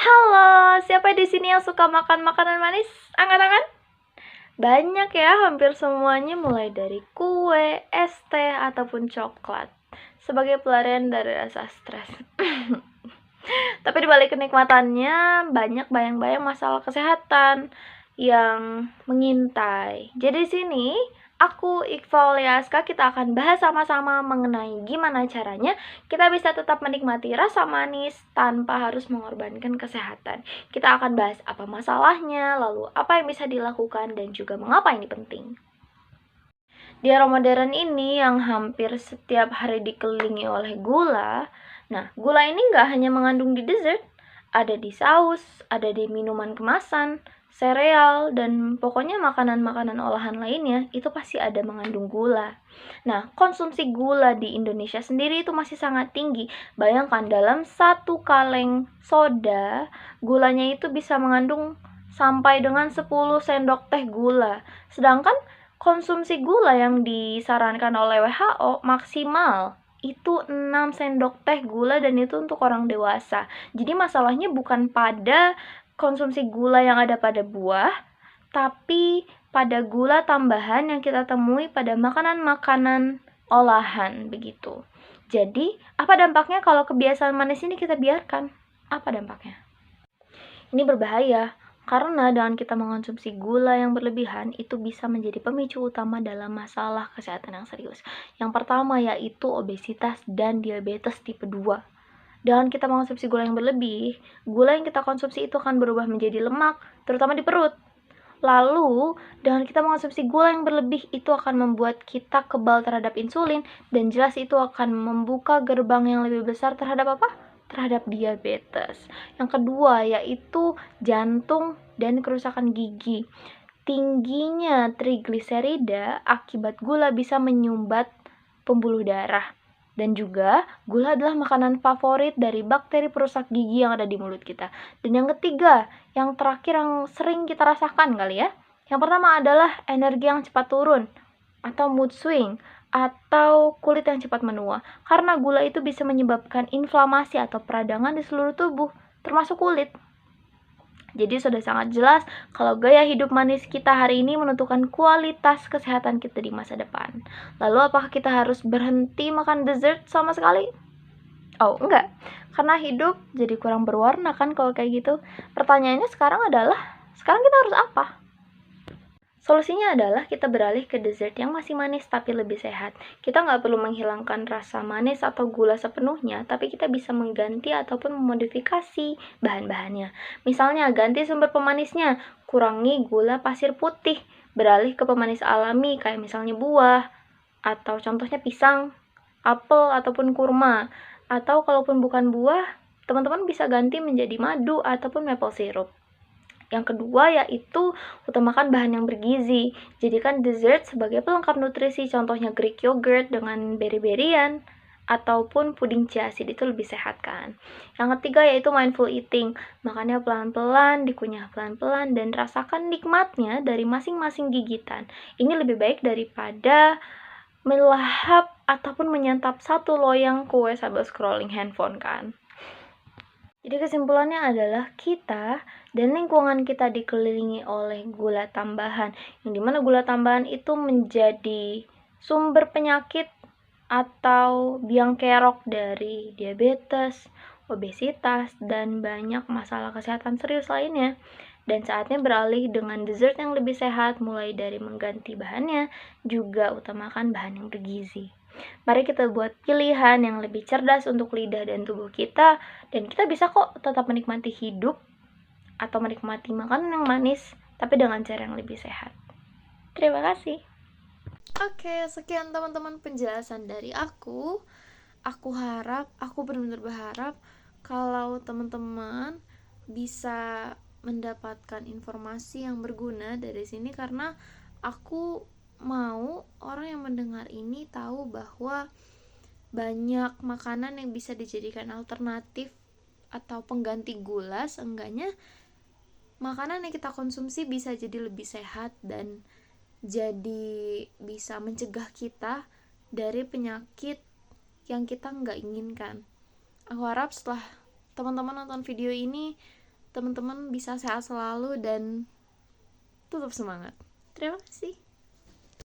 Halo, siapa di sini yang suka makan makanan manis? Angkat tangan. Banyak ya, hampir semuanya mulai dari kue, es teh, ataupun coklat. Sebagai pelarian dari rasa stres. Tapi dibalik kenikmatannya, banyak bayang-bayang masalah kesehatan yang mengintai. Jadi di sini, aku Iqbal Liaska, kita akan bahas sama-sama mengenai gimana caranya kita bisa tetap menikmati rasa manis tanpa harus mengorbankan kesehatan. Kita akan bahas apa masalahnya, lalu apa yang bisa dilakukan, dan juga mengapa ini penting. Di era modern ini yang hampir setiap hari dikelilingi oleh gula, nah gula ini nggak hanya mengandung di dessert, ada di saus, ada di minuman kemasan, sereal, dan pokoknya makanan-makanan olahan lainnya itu pasti ada mengandung gula. Nah, konsumsi gula di Indonesia sendiri itu masih sangat tinggi. Bayangkan dalam satu kaleng soda, gulanya itu bisa mengandung sampai dengan 10 sendok teh gula. Sedangkan konsumsi gula yang disarankan oleh WHO maksimal itu 6 sendok teh gula, dan itu untuk orang dewasa. Jadi masalahnya bukan pada konsumsi gula yang ada pada buah, tapi pada gula tambahan yang kita temui pada makanan-makanan olahan begitu. Jadi, apa dampaknya kalau kebiasaan manis ini kita biarkan? Apa dampaknya? Ini berbahaya, karena dengan kita mengonsumsi gula yang berlebihan, itu bisa menjadi pemicu utama dalam masalah kesehatan yang serius. Yang pertama yaitu obesitas dan diabetes tipe 2. Dengan kita mengonsumsi gula yang berlebih, gula yang kita konsumsi itu akan berubah menjadi lemak, terutama di perut. Lalu, dengan kita mengonsumsi gula yang berlebih, itu akan membuat kita kebal terhadap insulin, dan jelas itu akan membuka gerbang yang lebih besar terhadap apa? Terhadap diabetes. Yang kedua yaitu jantung dan kerusakan gigi. Tingginya trigliserida akibat gula bisa menyumbat pembuluh darah. Dan juga gula adalah makanan favorit dari bakteri perusak gigi yang ada di mulut kita. Dan yang ketiga, yang terakhir yang sering kita rasakan kali ya. Yang pertama adalah energi yang cepat turun atau mood swing, atau kulit yang cepat menua. Karena gula itu bisa menyebabkan inflamasi atau peradangan di seluruh tubuh, termasuk kulit. Jadi sudah sangat jelas kalau gaya hidup manis kita hari ini menentukan kualitas kesehatan kita di masa depan. Lalu apakah kita harus berhenti makan dessert sama sekali? Oh, enggak. Karena hidup jadi kurang berwarna kan kalau kayak gitu. Pertanyaannya sekarang adalah, sekarang kita harus apa? Solusinya adalah kita beralih ke dessert yang masih manis tapi lebih sehat. Kita nggak perlu menghilangkan rasa manis atau gula sepenuhnya, tapi kita bisa mengganti ataupun memodifikasi bahan-bahannya. Misalnya, ganti sumber pemanisnya, kurangi gula pasir putih, beralih ke pemanis alami kayak misalnya buah, atau contohnya pisang, apel, ataupun kurma. Atau kalaupun bukan buah, teman-teman bisa ganti menjadi madu ataupun maple syrup. Yang kedua yaitu utamakan bahan yang bergizi. Jadikan dessert sebagai pelengkap nutrisi, contohnya Greek yogurt dengan berry-berryan ataupun puding chia seed, itu lebih sehat kan. Yang ketiga yaitu mindful eating. Makannya pelan-pelan, dikunyah pelan-pelan, dan rasakan nikmatnya dari masing-masing gigitan. Ini lebih baik daripada melahap ataupun menyantap satu loyang kue sambil scrolling handphone kan. Jadi kesimpulannya adalah kita dan lingkungan kita dikelilingi oleh gula tambahan, yang dimana gula tambahan itu menjadi sumber penyakit atau biang kerok dari diabetes, obesitas, dan banyak masalah kesehatan serius lainnya. Dan saatnya beralih dengan dessert yang lebih sehat, mulai dari mengganti bahannya, juga utamakan bahan yang bergizi. Mari kita buat pilihan yang lebih cerdas untuk lidah dan tubuh kita, dan kita bisa kok tetap menikmati hidup atau menikmati makanan yang manis, tapi dengan cara yang lebih sehat. Terima kasih. Oke, sekian teman-teman penjelasan dari aku. Aku benar-benar berharap kalau teman-teman bisa mendapatkan informasi yang berguna dari sini, karena aku mau orang yang mendengar ini tahu bahwa banyak makanan yang bisa dijadikan alternatif atau pengganti gula. Seenggaknya makanan yang kita konsumsi bisa jadi lebih sehat dan jadi bisa mencegah kita dari penyakit yang kita nggak inginkan. Aku harap setelah teman-teman nonton video ini, teman-teman bisa sehat selalu dan tetap semangat. Terima kasih.